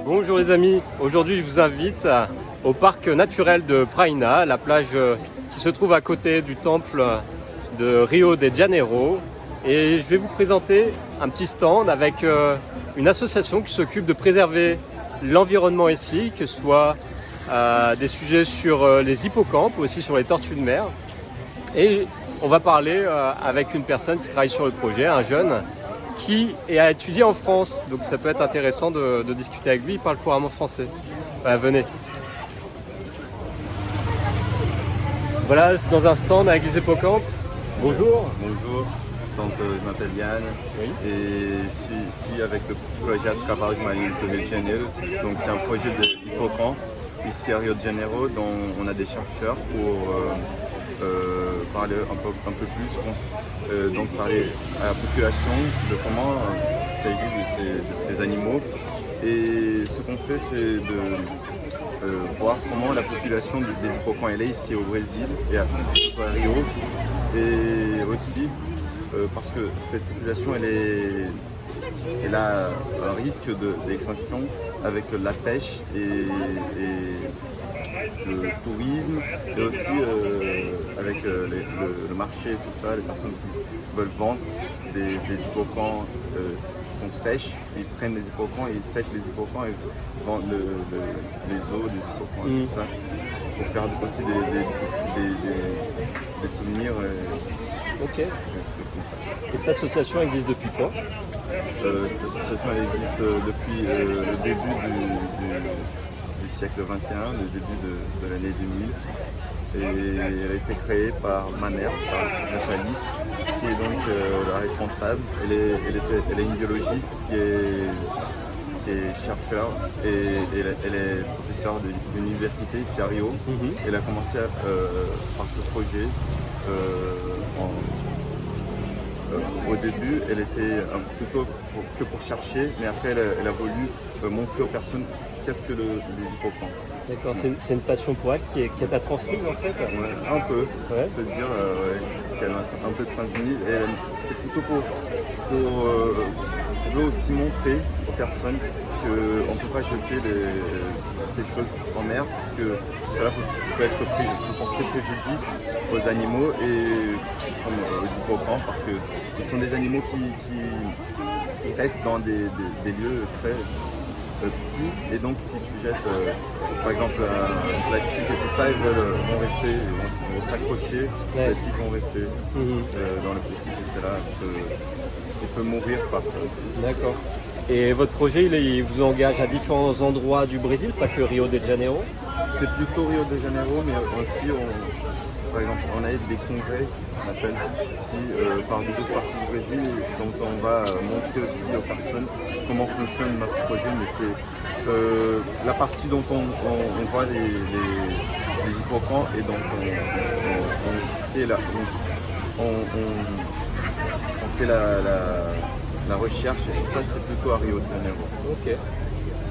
Bonjour les amis, aujourd'hui je vous invite au parc naturel de Praina, la plage qui se trouve à côté du temple de Rio de Janeiro. Et je vais vous présenter un petit stand avec une association qui s'occupe de préserver l'environnement ici, que ce soit des sujets sur les hippocampes, aussi sur les tortues de mer. Et on va parler avec une personne qui travaille sur le projet, un jeune qui a étudié en France. Donc ça peut être intéressant de discuter avec lui, il parle couramment français. Venez. Voilà, c'est dans un stand avec les hippocampes. Bonjour. Bonjour, donc je m'appelle Yann et je suis ici avec le projet Trabalhos Marinhos de Rio de Janeiro. Donc c'est un projet de hippocampe ici à Rio de Janeiro dont on a des chercheurs pour parler un peu plus, donc parler à la population de comment il s'agit de ces animaux. Et ce qu'on fait, c'est de voir comment la population des hippocampes elle est ici au Brésil et à Rio. Et aussi parce que cette population elle a un risque d'extinction avec la pêche et le tourisme et aussi avec le marché et tout ça, les personnes qui veulent vendre des hippocampes qui sont sèches, ils prennent les hippocampes et ils sèchent les hippocampes et vendent les os des hippocampes et tout ça pour faire aussi des souvenirs. Ok. Des choses comme ça. Et cette association existe depuis quand? Cette association elle existe depuis le début du siècle 21, le début de l'année 2000. Et elle a été créée par ma mère, par Nathalie, qui est donc la responsable. Elle est une biologiste qui est chercheur et elle est professeure d'une université ici à Rio. Elle a commencé par ce projet. Au début, elle était plutôt que pour chercher, mais après elle a voulu montrer aux personnes qu'est-ce que les hippocampes. D'accord, c'est une passion pour elle qui t'a transmise en fait? Ouais, un peu, ouais. On peut dire qu'elle m'a un peu transmis. Et c'est plutôt pour je veux aussi montrer aux personnes qu'on ne peut pas jeter ces choses en mer parce que cela peut porter préjudice aux animaux et comme aux hippocampes parce qu'ils sont des animaux qui restent dans des lieux très petits et donc si tu jettes par exemple un plastique et tout ça, vont rester, vont s'accrocher, les plastiques vont rester dans le plastique et c'est là qu'il peut mourir par ça. D'accord. Et votre projet, il vous engage à différents endroits du Brésil, pas que Rio de Janeiro? C'est plutôt Rio de Janeiro, mais aussi, par exemple, on a des congrès, on appelle ici, par des autres parties du Brésil. Donc on va montrer aussi aux personnes comment fonctionne notre projet, mais c'est la partie dont on voit les hippocampes et donc on fait la recherche et tout ça, c'est plutôt à Rio de Janeiro. Ok.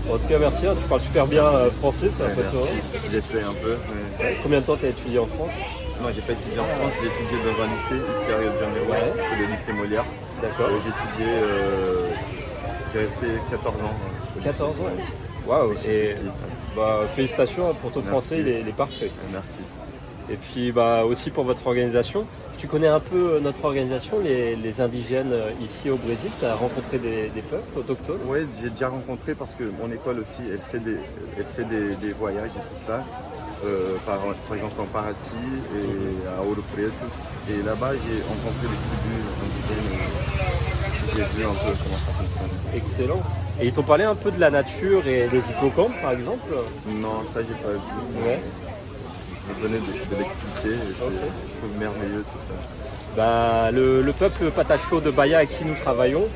En tout cas, merci, tu parles super bien français, c'est impressionnant. J'essaie un peu. Mais... Combien de temps tu as étudié en France? Non, j'ai pas étudié en France, j'ai étudié dans un lycée ici à Rio de Janeiro, c'est le lycée Molière. D'accord. J'ai resté 14 ans. 14 ans? Waouh! Et félicitations pour ton français, il est parfait. Merci. Et puis aussi pour votre organisation. Tu connais un peu notre organisation, les indigènes ici au Brésil. Tu as rencontré des peuples autochtones? Oui, j'ai déjà rencontré parce que mon école aussi, elle fait des voyages et tout ça. Par exemple en Paraty et à Ouro Preto. Et là-bas, j'ai rencontré des tribus indigènes et j'ai vu un peu comment ça fonctionne. Excellent. Et ils t'ont parlé un peu de la nature et des hippocampes, par exemple? Non, ça, j'ai pas vu. Ouais. Je venais de l'expliquer et je trouve merveilleux tout Le ça. peuple Patacho de Bahia avec qui nous travaillons,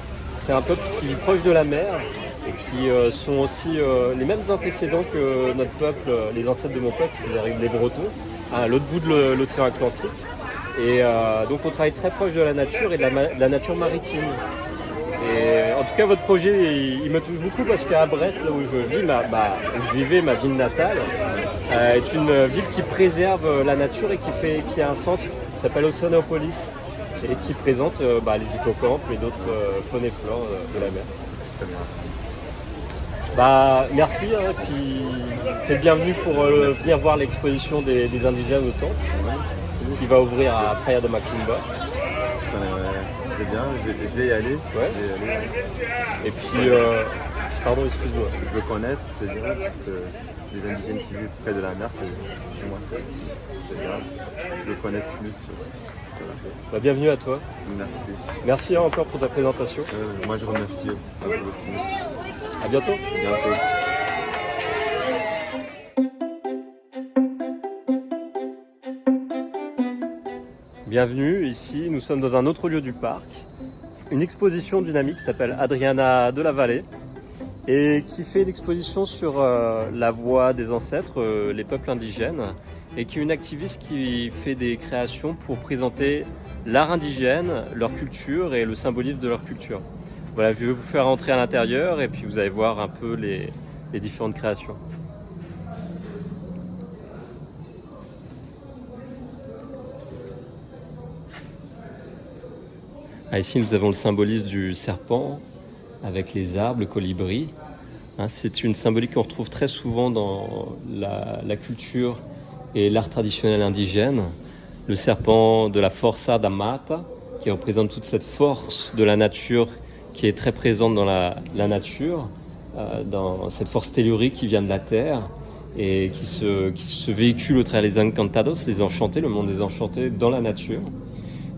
c'est un peuple qui vit proche de la mer et qui sont aussi les mêmes antécédents que notre peuple, les ancêtres de mon peuple, c'est-à-dire les Bretons, à l'autre bout de l'océan Atlantique. Et donc on travaille très proche de la nature et de la nature maritime. Et en tout cas, votre projet, il me touche beaucoup parce qu'à Brest, là où je vis, où je vivais, ma ville natale, est une ville qui préserve la nature et qui a un centre qui s'appelle Oceanopolis et qui présente les hippocampes et d'autres faunes et flores de la mer. C'est très bien. Merci, hein, puis t'es le bienvenu pour venir voir l'exposition des indigènes au temple, qui va ouvrir à Praia de Macumba. C'est bien, je vais y aller. Ouais. Je vais y aller. Et puis, pardon, excuse-moi. Je veux connaître, c'est bien, parce que les indigènes qui vivent près de la mer, pour moi c'est bien. Je veux connaître plus sur la. Bienvenue à toi. Merci. Merci encore pour ta présentation. Moi je remercie à vous aussi. À bientôt. À bientôt. Bienvenue, ici nous sommes dans un autre lieu du parc, une exposition dynamique qui s'appelle Adriana de la Vallée et qui fait une exposition sur la voix des ancêtres, les peuples indigènes, et qui est une activiste qui fait des créations pour présenter l'art indigène, leur culture et le symbolisme de leur culture. Voilà, je vais vous faire entrer à l'intérieur et puis vous allez voir un peu les différentes créations. Ici, nous avons le symbolisme du serpent avec les arbres, le colibri. C'est une symbolique qu'on retrouve très souvent dans la culture et l'art traditionnel indigène. Le serpent de la Força da Mata, qui représente toute cette force de la nature qui est très présente dans la nature, dans cette force tellurique qui vient de la terre et qui se véhicule au travers des encantados, les enchantés, le monde des enchantés dans la nature.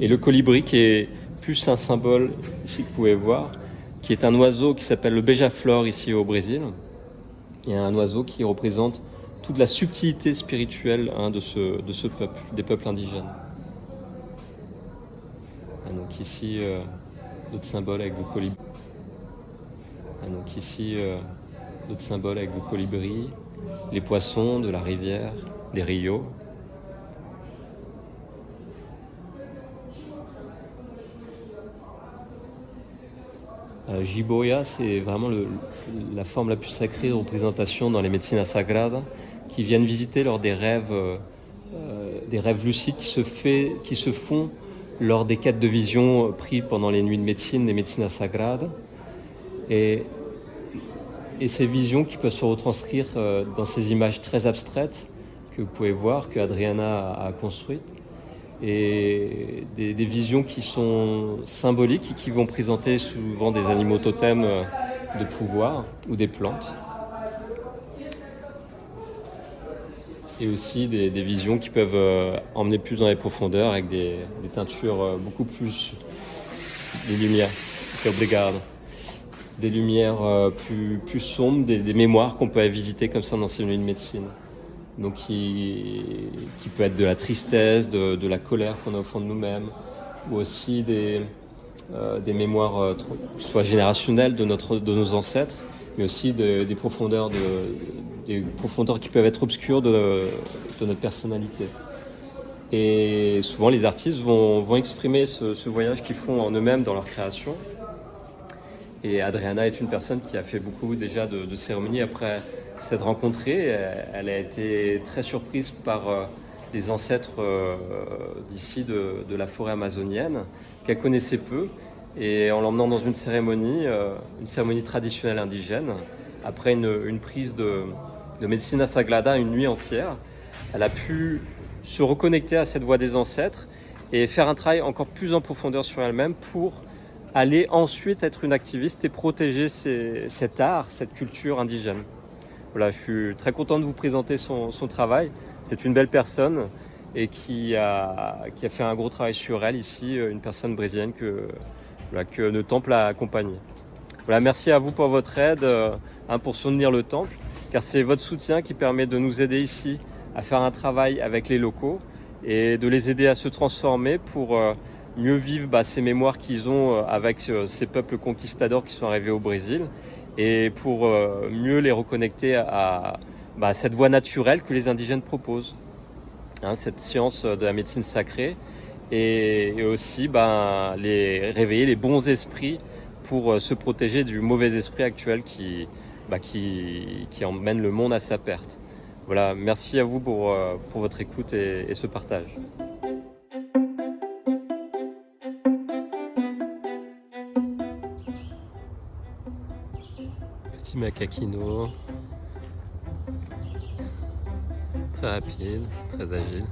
Et le colibri qui est plus un symbole, ici que vous pouvez voir, qui est un oiseau qui s'appelle le beija-flor ici au Brésil. Il y a un oiseau qui représente toute la subtilité spirituelle de ce peuple, des peuples indigènes. Donc ici, d'autres symboles avec le colibri. Donc ici, d'autres symboles avec le colibri, les poissons de la rivière, des rios. Jiboia, c'est vraiment la forme la plus sacrée de représentation dans les Medicina Sagrada, qui viennent visiter lors des rêves lucides qui se font lors des quêtes de vision pris pendant les nuits de médecine des Medicina Sagrada. Et ces visions qui peuvent se retranscrire dans ces images très abstraites que vous pouvez voir, que Adriana a construites. Et des visions qui sont symboliques et qui vont présenter souvent des animaux totems de pouvoir ou des plantes. Et aussi des visions qui peuvent emmener plus dans les profondeurs avec des teintures beaucoup plus, des lumières, des lumières plus sombres, des mémoires qu'on peut visiter comme ça dans ces nuits de médecine. Donc qui peut être de la tristesse, de la colère qu'on a au fond de nous-mêmes, ou aussi des mémoires soit générationnelles de nos ancêtres, mais aussi des profondeurs qui peuvent être obscures de notre personnalité. Et souvent les artistes vont exprimer ce voyage qu'ils font en eux-mêmes dans leur création. Et Adriana est une personne qui a fait beaucoup déjà de cérémonies après s'être rencontrée. Elle a été très surprise par les ancêtres d'ici de la forêt amazonienne qu'elle connaissait peu. Et en l'emmenant dans une cérémonie traditionnelle indigène, après une prise de Medicina Sagrada une nuit entière, elle a pu se reconnecter à cette voix des ancêtres et faire un travail encore plus en profondeur sur elle-même pour aller ensuite être une activiste et protéger cet art, cette culture indigène. Voilà, je suis très content de vous présenter son travail. C'est une belle personne et qui a fait un gros travail sur elle ici, une personne brésilienne que le temple a accompagnée. Voilà, merci à vous pour votre aide, pour soutenir le temple, car c'est votre soutien qui permet de nous aider ici à faire un travail avec les locaux et de les aider à se transformer pour mieux vivre ces mémoires qu'ils ont avec ces peuples conquistadors qui sont arrivés au Brésil et pour mieux les reconnecter à cette voie naturelle que les indigènes proposent, cette science de la médecine sacrée et aussi les réveiller les bons esprits pour se protéger du mauvais esprit actuel qui emmène le monde à sa perte. Voilà, merci à vous pour votre écoute et ce partage. Petit macaquino. Très rapide, très agile.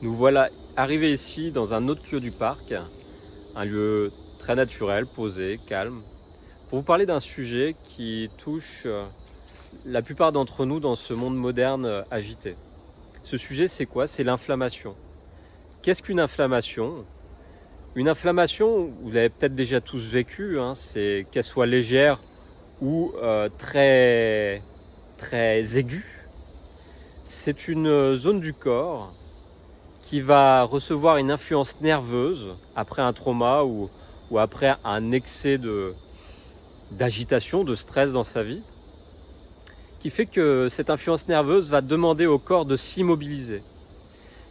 Nous voilà arrivés ici dans un autre lieu du parc, un lieu très naturel, posé, calme, pour vous parler d'un sujet qui touche la plupart d'entre nous dans ce monde moderne agité. Ce sujet, c'est quoi? C'est l'inflammation. Qu'est-ce qu'une inflammation? Une inflammation, vous l'avez peut-être déjà tous vécu, c'est qu'elle soit légère ou très aiguë. C'est une zone du corps qui va recevoir une influence nerveuse après un trauma ou après un excès d'agitation, de stress dans sa vie, qui fait que cette influence nerveuse va demander au corps de s'immobiliser.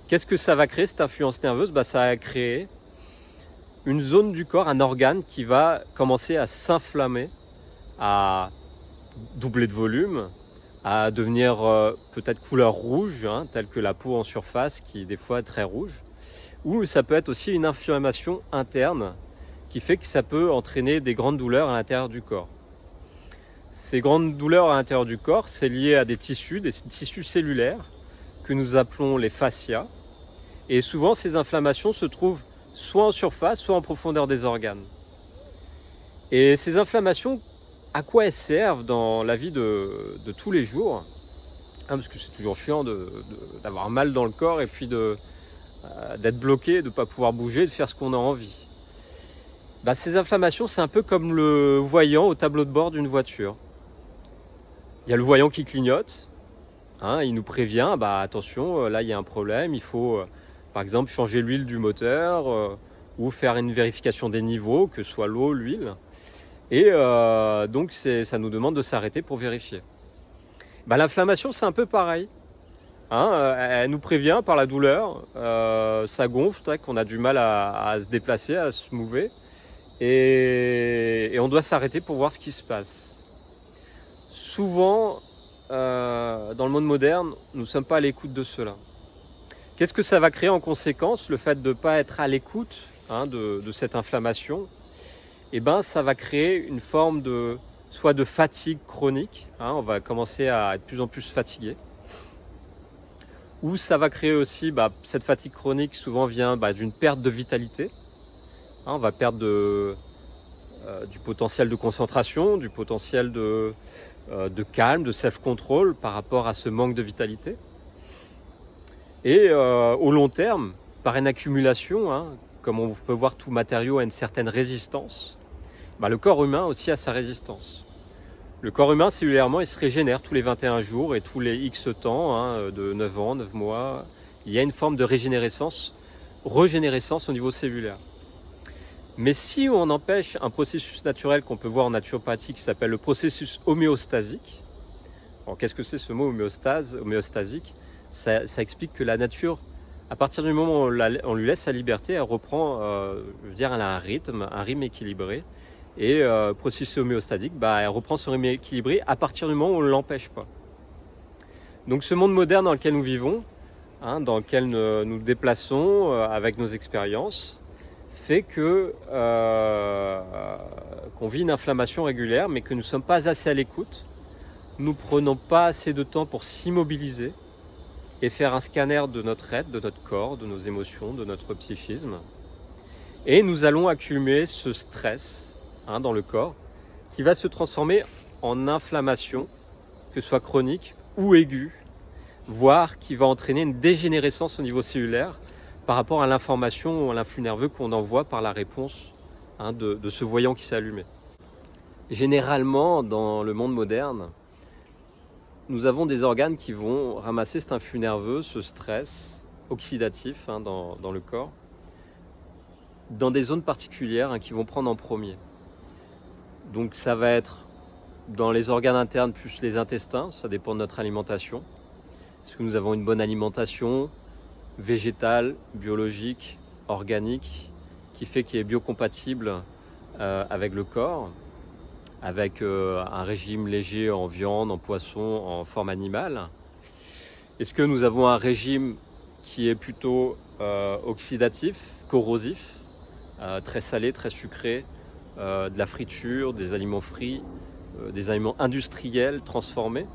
Qu'est-ce que ça va créer, cette influence nerveuse? Ça va créer une zone du corps, un organe qui va commencer à s'inflammer, à doubler de volume, à devenir peut-être couleur rouge, telle que la peau en surface qui des fois est très rouge. Ou ça peut être aussi une inflammation interne qui fait que ça peut entraîner des grandes douleurs à l'intérieur du corps. Ces grandes douleurs à l'intérieur du corps, c'est lié à des tissus cellulaires que nous appelons les fascias. Et souvent, ces inflammations se trouvent soit en surface, soit en profondeur des organes. Et ces inflammations, à quoi elles servent dans la vie de tous les jours? Parce que c'est toujours chiant d'avoir mal dans le corps et puis d'être bloqué, de ne pas pouvoir bouger, de faire ce qu'on a envie. Ces inflammations, c'est un peu comme le voyant au tableau de bord d'une voiture. Il y a le voyant qui clignote, il nous prévient, attention, là il y a un problème, il faut par exemple changer l'huile du moteur ou faire une vérification des niveaux, que ce soit l'eau, l'huile. Et donc ça nous demande de s'arrêter pour vérifier. L'inflammation, c'est un peu pareil. Elle nous prévient par la douleur, ça gonfle, qu'on a du mal à se déplacer, à se mouver. Et on doit s'arrêter pour voir ce qui se passe. Souvent, dans le monde moderne, nous ne sommes pas à l'écoute de cela. Qu'est-ce que ça va créer en conséquence, le fait de ne pas être à l'écoute de cette inflammation? Ça va créer une forme soit de fatigue chronique, on va commencer à être de plus en plus fatigué, ou ça va créer aussi, cette fatigue chronique souvent vient d'une perte de vitalité, on va perdre du potentiel de concentration, du potentiel de calme, de self-control par rapport à ce manque de vitalité. Et au long terme, par une accumulation, comme on peut voir, tout matériau a une certaine résistance, le corps humain aussi a sa résistance. Le corps humain, cellulairement, il se régénère tous les 21 jours et tous les X temps, de 9 ans, 9 mois. Il y a une forme de régénérescence au niveau cellulaire. Mais si on empêche un processus naturel qu'on peut voir en naturopathie qui s'appelle le processus homéostasique, alors qu'est-ce que c'est ce mot homéostasique? Ça explique que la nature, à partir du moment où on lui laisse sa liberté, elle reprend, elle a un rythme équilibré. Et processus homéostatique, elle reprend son rythme équilibré à partir du moment où on ne l'empêche pas. Donc ce monde moderne dans lequel nous vivons, dans lequel nous nous déplaçons avec nos expériences, fait qu'on vit une inflammation régulière, mais que nous ne sommes pas assez à l'écoute. Nous ne prenons pas assez de temps pour s'immobiliser et faire un scanner de notre être, de notre corps, de nos émotions, de notre psychisme. Et nous allons accumuler ce stress dans le corps qui va se transformer en inflammation, que ce soit chronique ou aiguë, voire qui va entraîner une dégénérescence au niveau cellulaire par rapport à l'information ou à l'influx nerveux qu'on envoie par la réponse de ce voyant qui s'est allumé. Généralement, dans le monde moderne, nous avons des organes qui vont ramasser cet influx nerveux, ce stress oxydatif dans le corps, dans des zones particulières qui vont prendre en premier. Donc ça va être dans les organes internes plus les intestins, ça dépend de notre alimentation. Est-ce que nous avons une bonne alimentation végétale, biologique, organique, qui fait qu'il est biocompatible avec le corps, avec un régime léger en viande, en poisson, en forme animale? Est-ce que nous avons un régime qui est plutôt oxydatif, corrosif, très salé, très sucré, de la friture, des aliments frits, des aliments industriels transformés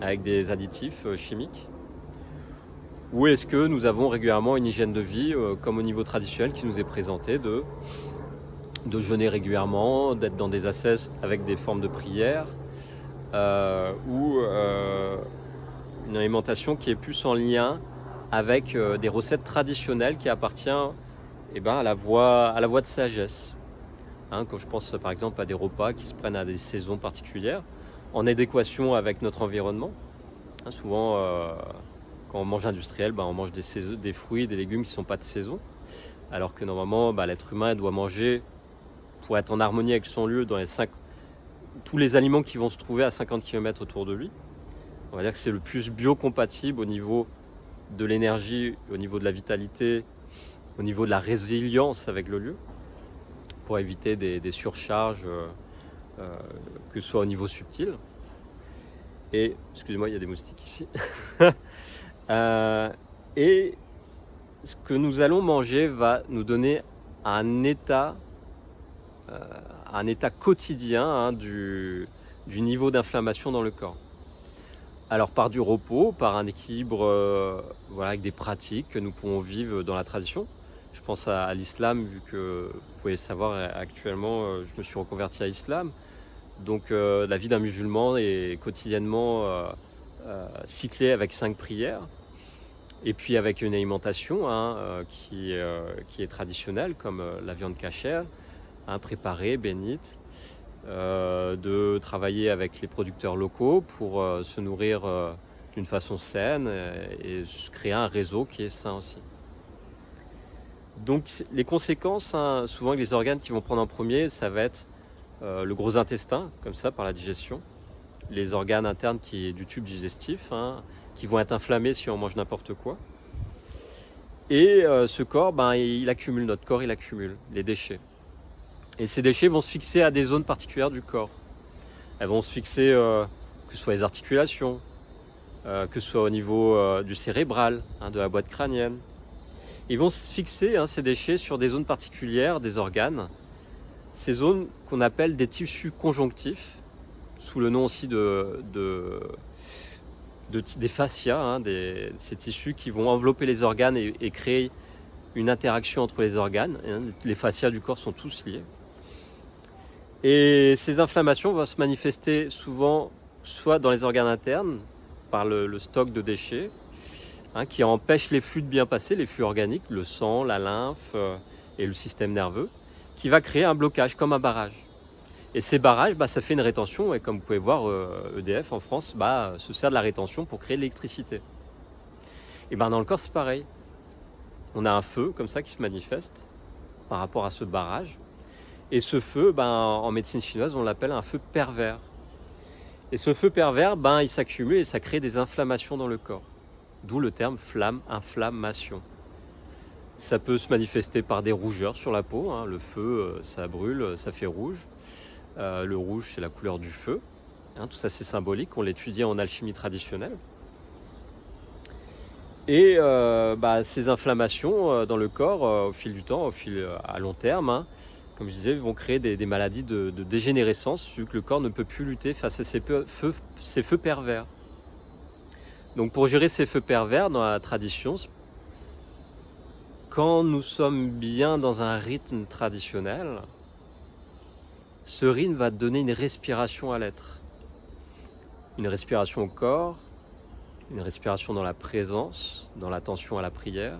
avec des additifs chimiques? Ou est-ce que nous avons régulièrement une hygiène de vie, comme au niveau traditionnel qui nous est présenté, de jeûner régulièrement, d'être dans des ascèses avec des formes de prière, ou une alimentation qui est plus en lien avec des recettes traditionnelles qui appartiennent à la voie de sagesse. Quand je pense par exemple à des repas qui se prennent à des saisons particulières, en adéquation avec notre environnement. Souvent, quand on mange industriel, on mange des fruits, des légumes qui ne sont pas de saison, alors que normalement, l'être humain doit manger, pour être en harmonie avec son lieu, tous les aliments qui vont se trouver à 50 km autour de lui. On va dire que c'est le plus biocompatible au niveau de l'énergie, au niveau de la vitalité, au niveau de la résilience avec le lieu, pour éviter des surcharges, que ce soit au niveau subtil. Et, excusez-moi, il y a des moustiques ici. Et ce que nous allons manger va nous donner un état quotidien du niveau d'inflammation dans le corps. Alors par du repos, par un équilibre avec des pratiques que nous pouvons vivre dans la tradition. Je pense à l'islam, vu que vous pouvez savoir actuellement, je me suis reconverti à l'islam. Donc la vie d'un musulman est quotidiennement cyclée avec 5 prières. Et puis avec une alimentation qui est traditionnelle, comme la viande cachère, préparée, bénite. De travailler avec les producteurs locaux pour se nourrir d'une façon saine et créer un réseau qui est sain aussi. Donc les conséquences, souvent les organes qui vont prendre en premier, ça va être le gros intestin, comme ça, par la digestion, les organes internes du tube digestif, qui vont être inflammés si on mange n'importe quoi. Et ce corps, notre corps il accumule les déchets. Et ces déchets vont se fixer à des zones particulières du corps. Elles vont se fixer, que ce soit les articulations, que ce soit au niveau du cérébral, de la boîte crânienne. Ils vont se fixer, ces déchets, sur des zones particulières des organes. Ces zones qu'on appelle des tissus conjonctifs, sous le nom aussi des fascias, ces tissus qui vont envelopper les organes et créer une interaction entre les organes. Les fascias du corps sont tous liés. Et ces inflammations vont se manifester souvent soit dans les organes internes, par le stock de déchets, qui empêche les flux de bien passer, les flux organiques, le sang, la lymphe et le système nerveux, qui va créer un blocage comme un barrage. Et ces barrages, ça fait une rétention, et comme vous pouvez voir, EDF en France se sert de la rétention pour créer de l'électricité. Et dans le corps, c'est pareil. On a un feu comme ça qui se manifeste par rapport à ce barrage. Et ce feu, en médecine chinoise, on l'appelle un feu pervers. Et ce feu pervers, il s'accumule et ça crée des inflammations dans le corps. D'où le terme flamme, inflammation. Ça peut se manifester par des rougeurs sur la peau. Le feu, ça brûle, ça fait rouge. Le rouge, c'est la couleur du feu. Tout ça, c'est symbolique. On l'étudie en alchimie traditionnelle. Et ces inflammations dans le corps, au fil du temps, à long terme, comme je disais, vont créer des maladies de dégénérescence, vu que le corps ne peut plus lutter face à ces feux pervers. Donc pour gérer ces feux pervers dans la tradition, quand nous sommes bien dans un rythme traditionnel, ce rythme va donner une respiration à l'être. Une respiration au corps, une respiration dans la présence, dans l'attention à la prière,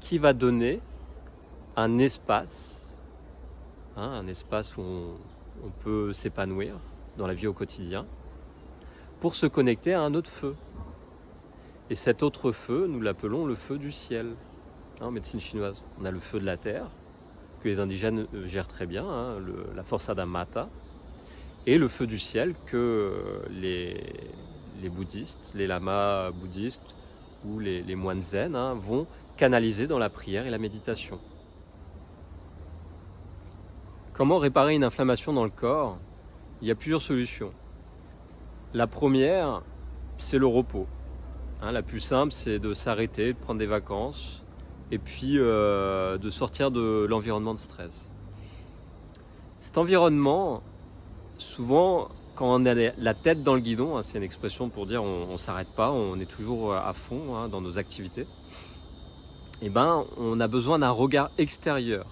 qui va donner un espace où on peut s'épanouir dans la vie au quotidien, pour se connecter à un autre feu. Et cet autre feu, nous l'appelons le feu du ciel. En médecine chinoise, on a le feu de la terre, que les indigènes gèrent très bien, la Forsada Mata, et le feu du ciel que les bouddhistes, les lamas bouddhistes ou les moines zen vont canaliser dans la prière et la méditation. Comment réparer une inflammation dans le corps? Il y a plusieurs solutions. La première, c'est le repos. La plus simple, c'est de s'arrêter, de prendre des vacances et puis de sortir de l'environnement de stress. Cet environnement, souvent, quand on a la tête dans le guidon, c'est une expression pour dire on ne s'arrête pas, on est toujours à fond dans nos activités, et on a besoin d'un regard extérieur.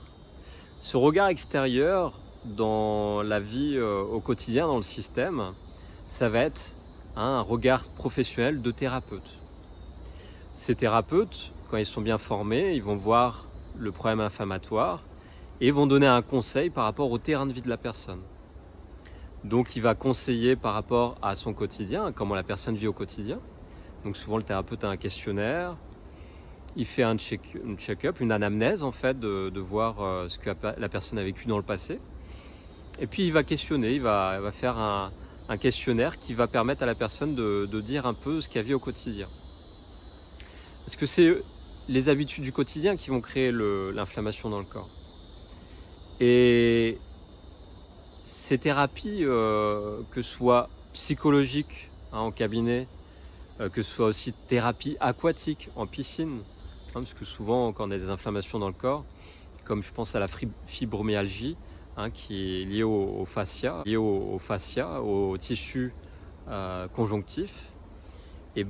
Ce regard extérieur dans la vie au quotidien, dans le système, ça va être un regard professionnel de thérapeute. Ces thérapeutes, quand ils sont bien formés, ils vont voir le problème inflammatoire et vont donner un conseil par rapport au terrain de vie de la personne. Donc il va conseiller par rapport à son quotidien, comment la personne vit au quotidien. Donc souvent le thérapeute a un questionnaire, il fait un check-up, une anamnèse en fait, de voir ce que la personne a vécu dans le passé. Et puis il va questionner, il va faire un questionnaire qui va permettre à la personne de dire un peu ce qu'elle vit au quotidien. Parce que c'est les habitudes du quotidien qui vont créer l'inflammation dans le corps. Et ces thérapies, que ce soit psychologiques en cabinet, que ce soit aussi thérapie aquatique en piscine, parce que souvent quand on a des inflammations dans le corps, comme je pense à la fibromyalgie, qui est liée au fascia, au tissu conjonctif, il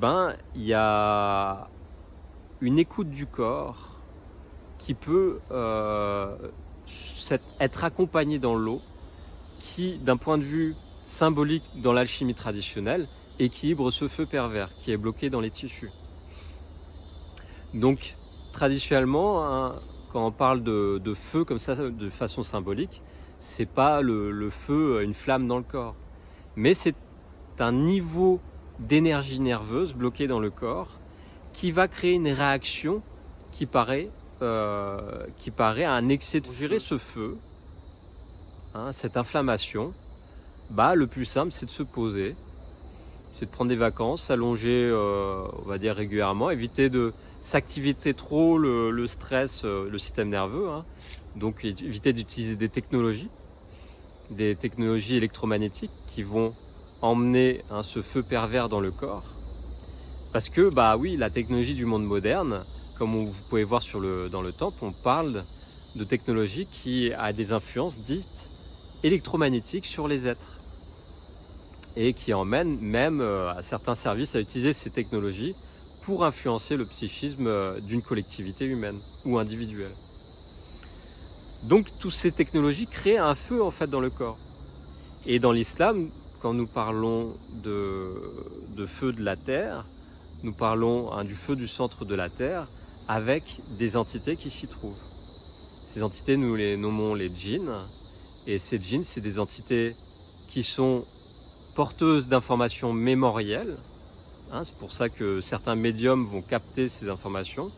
y a une écoute du corps qui peut être accompagnée dans l'eau, qui, d'un point de vue symbolique dans l'alchimie traditionnelle, équilibre ce feu pervers qui est bloqué dans les tissus. Donc, traditionnellement, quand on parle de feu comme ça, de façon symbolique, c'est pas le feu, une flamme dans le corps, mais c'est un niveau d'énergie nerveuse bloquée dans le corps qui va créer une réaction qui paraît à un excès de gérer ce feu, cette inflammation. Le plus simple, c'est de se poser, c'est de prendre des vacances, s'allonger, on va dire régulièrement, éviter de s'activer trop le stress, le système nerveux, donc éviter d'utiliser des technologies électromagnétiques qui vont emmener ce feu pervers dans le corps. Parce que oui, la technologie du monde moderne, comme vous pouvez voir dans le temple, on parle de technologie qui a des influences dites électromagnétiques sur les êtres et qui emmène même à certains services à utiliser ces technologies pour influencer le psychisme d'une collectivité humaine ou individuelle. Donc toutes ces technologies créent un feu en fait dans le corps. Et dans l'islam, quand nous parlons de feu de la terre, nous parlons du feu du centre de la terre avec des entités qui s'y trouvent. Ces entités, nous les nommons les djinns. Et ces djinns, c'est des entités qui sont porteuses d'informations mémorielles. C'est pour ça que certains médiums vont capter ces informations.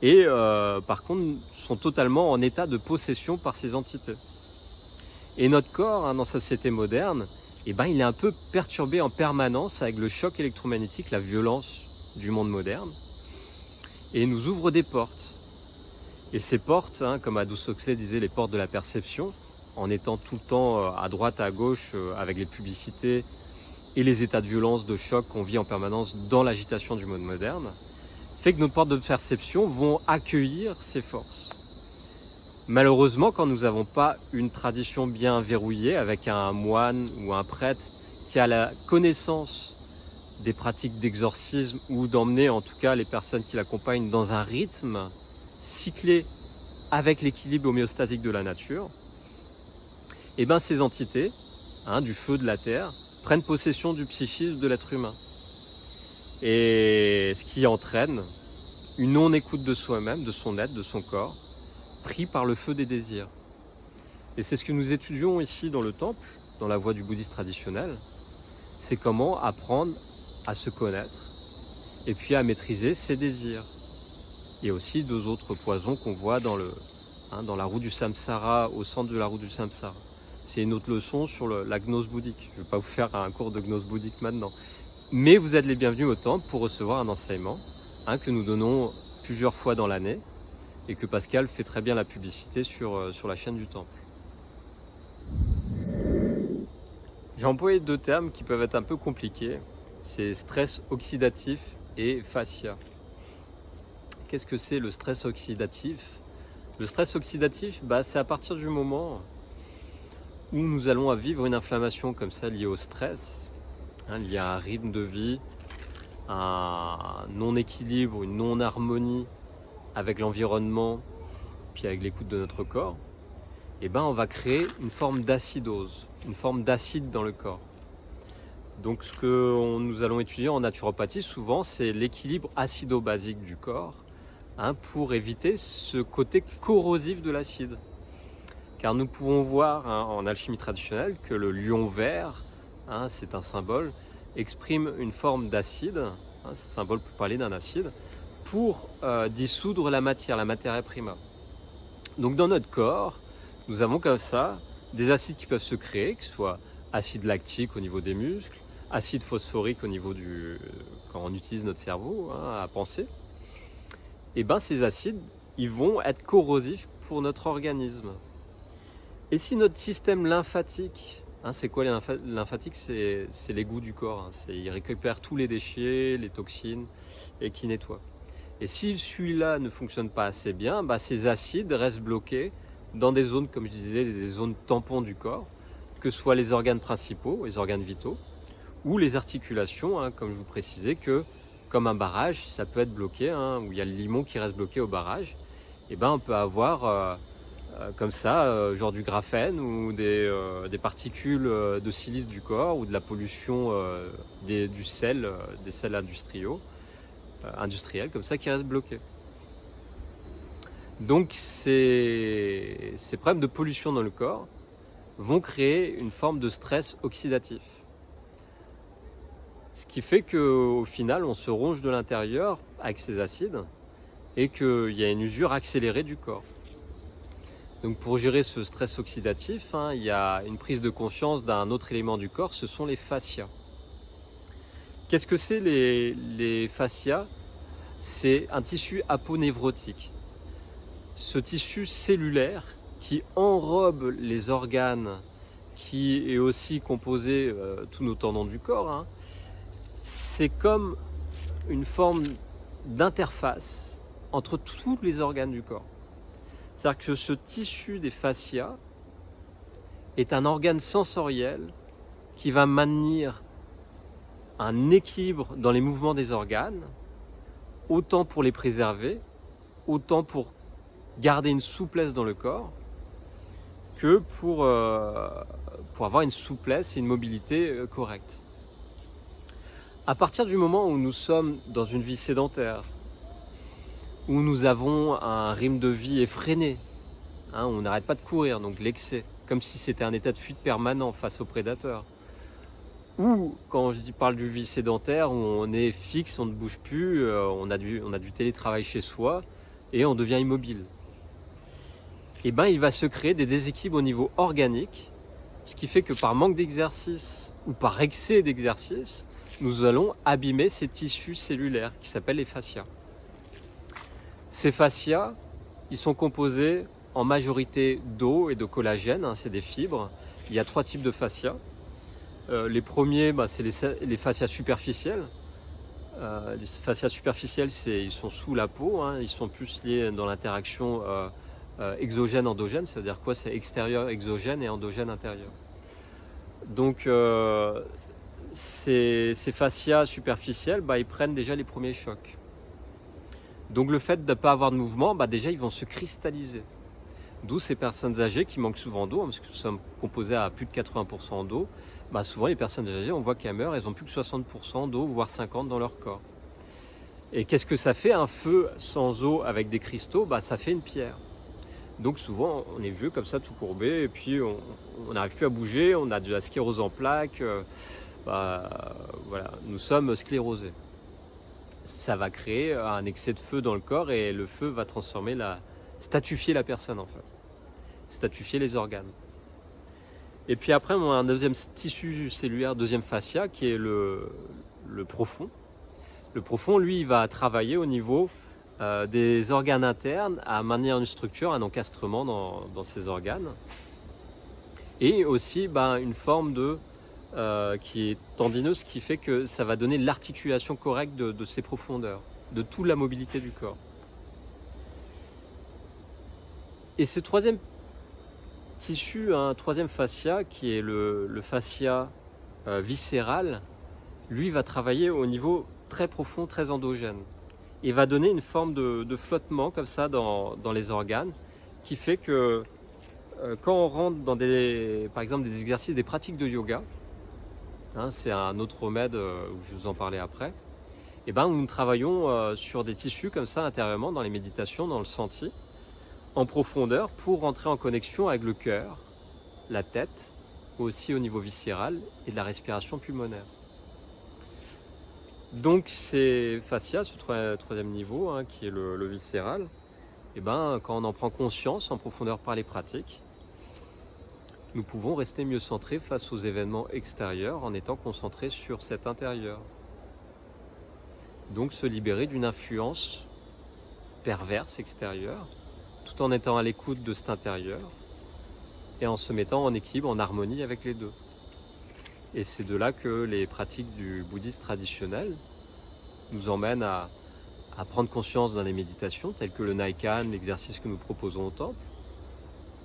Et par contre, sont totalement en état de possession par ces entités. Et notre corps, dans sa société moderne, il est un peu perturbé en permanence avec le choc électromagnétique, la violence du monde moderne, et nous ouvre des portes. Et ces portes, comme Aldous Huxley disait, les portes de la perception, en étant tout le temps à droite, à gauche, avec les publicités et les états de violence, de choc qu'on vit en permanence dans l'agitation du monde moderne, fait que nos portes de perception vont accueillir ces forces. Malheureusement, quand nous n'avons pas une tradition bien verrouillée avec un moine ou un prêtre qui a la connaissance des pratiques d'exorcisme ou d'emmener en tout cas les personnes qui l'accompagnent dans un rythme cyclé avec l'équilibre homéostatique de la nature, ces entités du feu de la terre prennent possession du psychisme de l'être humain. Et ce qui entraîne une non-écoute de soi-même, de son être, de son corps, pris par le feu des désirs. Et c'est ce que nous étudions ici dans le temple, dans la voie du bouddhisme traditionnel, c'est comment apprendre à se connaître et puis à maîtriser ses désirs. Il y a aussi deux autres poisons qu'on voit dans la roue du samsara, au centre de la roue du samsara. C'est une autre leçon sur la gnose bouddhique. Je ne vais pas vous faire un cours de gnose bouddhique maintenant. Mais vous êtes les bienvenus au temple pour recevoir un enseignement que nous donnons plusieurs fois dans l'année et que Pascal fait très bien la publicité sur la chaîne du temple. J'ai employé deux termes qui peuvent être un peu compliqués. C'est stress oxydatif et fascia. Qu'est-ce que c'est le stress oxydatif ? Le stress oxydatif, c'est à partir du moment où nous allons vivre une inflammation comme ça liée au stress, liée à un rythme de vie, un non-équilibre, une non-harmonie avec l'environnement, puis avec l'écoute de notre corps, et on va créer une forme d'acidose, une forme d'acide dans le corps. Donc ce que nous allons étudier en naturopathie souvent, c'est l'équilibre acido-basique du corps, pour éviter ce côté corrosif de l'acide. Car nous pouvons voir en alchimie traditionnelle que le lion vert, c'est un symbole, exprime une forme d'acide, ce symbole peut parler d'un acide, pour dissoudre la matière prima. Donc dans notre corps, nous avons comme ça des acides qui peuvent se créer, que ce soit acide lactique au niveau des muscles, acide phosphorique au niveau quand on utilise notre cerveau à penser. Et ces acides, ils vont être corrosifs pour notre organisme. Et si notre système lymphatique, c'est quoi lymphatique? C'est l'égout du corps, il récupère tous les déchets, les toxines et qui nettoie. Et si celui-là ne fonctionne pas assez bien, ces acides restent bloqués dans des zones, comme je disais, des zones tampons du corps, que ce soit les organes principaux, les organes vitaux, ou les articulations, comme je vous précisais, que comme un barrage, ça peut être bloqué, où il y a le limon qui reste bloqué au barrage, et on peut avoir comme ça, genre du graphène ou des particules de silice du corps ou de la pollution du sel, des sels industriels comme ça qui restent bloqués. Donc ces problèmes de pollution dans le corps vont créer une forme de stress oxydatif. Ce qui fait qu'au final, on se ronge de l'intérieur avec ces acides et qu'il y a une usure accélérée du corps. Donc pour gérer ce stress oxydatif, il y a une prise de conscience d'un autre élément du corps, ce sont les fascias. Qu'est-ce que c'est les fascias? C'est un tissu aponévrotique. Ce tissu cellulaire qui enrobe les organes, qui est aussi composé tous nos tendons du corps, c'est comme une forme d'interface entre tous les organes du corps. C'est-à-dire que ce tissu des fascias est un organe sensoriel qui va maintenir un équilibre dans les mouvements des organes, autant pour les préserver, autant pour garder une souplesse dans le corps, que pour avoir une souplesse et une mobilité correcte. À partir du moment où nous sommes dans une vie sédentaire, où nous avons un rythme de vie effréné, on n'arrête pas de courir, donc l'excès, comme si c'était un état de fuite permanent face aux prédateurs. Ou quand je parle du vie sédentaire, où on est fixe, on ne bouge plus, on a du télétravail chez soi et on devient immobile. Il va se créer des déséquilibres au niveau organique, ce qui fait que par manque d'exercice ou par excès d'exercice, nous allons abîmer ces tissus cellulaires qui s'appellent les fascias. Ces fascias, ils sont composés en majorité d'eau et de collagène, c'est des fibres. Il y a 3 types de fascias. Les premiers, c'est les fascias superficiels. Les fascias superficiels, ils sont sous la peau, ils sont plus liés dans l'interaction exogène-endogène, c'est-à-dire quoi? C'est extérieur exogène et endogène intérieur. Donc ces fascias superficiels, ils prennent déjà les premiers chocs. Donc le fait de ne pas avoir de mouvement, déjà ils vont se cristalliser. D'où ces personnes âgées qui manquent souvent d'eau, parce que nous sommes composés à plus de 80% d'eau. Souvent les personnes âgées, on voit qu'elles meurent, elles n'ont plus que 60% d'eau, voire 50% dans leur corps. Et qu'est-ce que ça fait un feu sans eau avec des cristaux? Ça fait une pierre. Donc souvent on est vieux comme ça, tout courbé, et puis on n'arrive plus à bouger, on a de la sclérose en plaques, voilà, nous sommes sclérosés. Ça va créer un excès de feu dans le corps et le feu va statifier la personne en fait, statifier les organes. Et puis après on a un deuxième tissu cellulaire, deuxième fascia qui est le profond. Le profond, lui, il va travailler au niveau des organes internes à maintenir une structure, un encastrement dans ces organes. Et aussi une forme qui est tendineuse, qui fait que ça va donner l'articulation correcte de ces profondeurs, de toute la mobilité du corps. Et ce troisième tissu a un troisième fascia qui est le fascia viscéral. Lui va travailler au niveau très profond, très endogène. Et va donner une forme de flottement comme ça dans les organes qui fait que quand on rentre dans par exemple des exercices, des pratiques de yoga, hein, c'est un autre remède où je vous en parlais après, et ben nous travaillons sur des tissus comme ça intérieurement dans les méditations, dans le senti, en profondeur pour rentrer en connexion avec le cœur, la tête, aussi au niveau viscéral et de la respiration pulmonaire. Donc ces fascias, ce troisième niveau hein, qui est le viscéral, et ben, quand on en prend conscience en profondeur par les pratiques, nous pouvons rester mieux centrés face aux événements extérieurs en étant concentrés sur cet intérieur. Donc se libérer d'une influence perverse extérieure, tout en étant à l'écoute de cet intérieur et en se mettant en équilibre, en harmonie avec les deux. Et c'est de là que les pratiques du bouddhisme traditionnel nous emmènent à prendre conscience dans les méditations, telles que le Naikan, l'exercice que nous proposons au temple,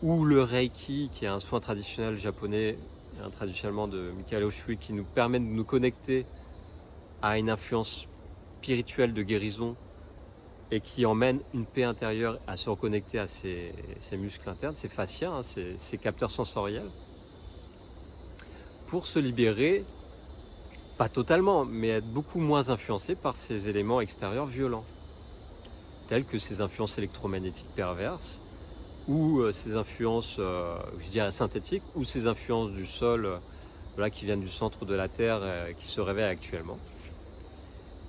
ou le Reiki, qui est un soin traditionnel japonais, traditionnellement de Michael Oshui, qui nous permet de nous connecter à une influence spirituelle de guérison et qui emmène une paix intérieure à se reconnecter à ses muscles internes, ses fascias, hein, ses capteurs sensoriels, pour se libérer, pas totalement, mais être beaucoup moins influencé par ces éléments extérieurs violents, tels que ces influences électromagnétiques perverses, ou ces influences, je dirais synthétiques, ou ces influences du sol voilà, qui viennent du centre de la Terre qui se réveillent actuellement.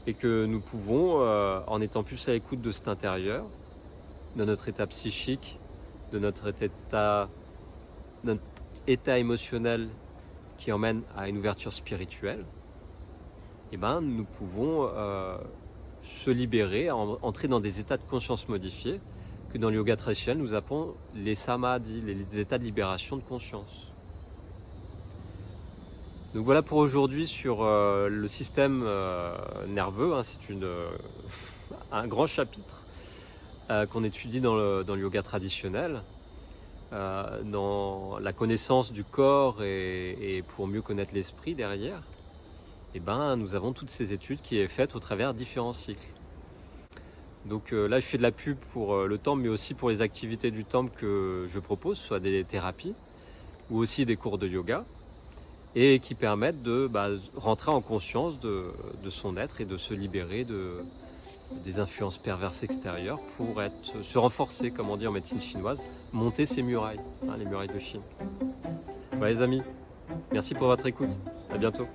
Et que nous pouvons, en étant plus à l'écoute de cet intérieur, de notre état psychique, de notre état émotionnel qui emmène à une ouverture spirituelle, et ben, nous pouvons se libérer, entrer dans des états de conscience modifiés que dans le yoga traditionnel nous appelons les samadhis, les états de libération de conscience. Donc voilà pour aujourd'hui sur le système nerveux, hein, c'est un grand chapitre qu'on étudie dans le yoga traditionnel, dans la connaissance du corps et pour mieux connaître l'esprit derrière. Et ben, nous avons toutes ces études qui est faites au travers différents cycles. Donc là je fais de la pub pour le temple mais aussi pour les activités du temple que je propose, soit des thérapies ou aussi des cours de yoga et qui permettent de rentrer en conscience de son être et de se libérer des influences perverses extérieures pour se renforcer, comme on dit en médecine chinoise, monter ses murailles, hein, les murailles de Chine. Voilà les amis, merci pour votre écoute, à bientôt.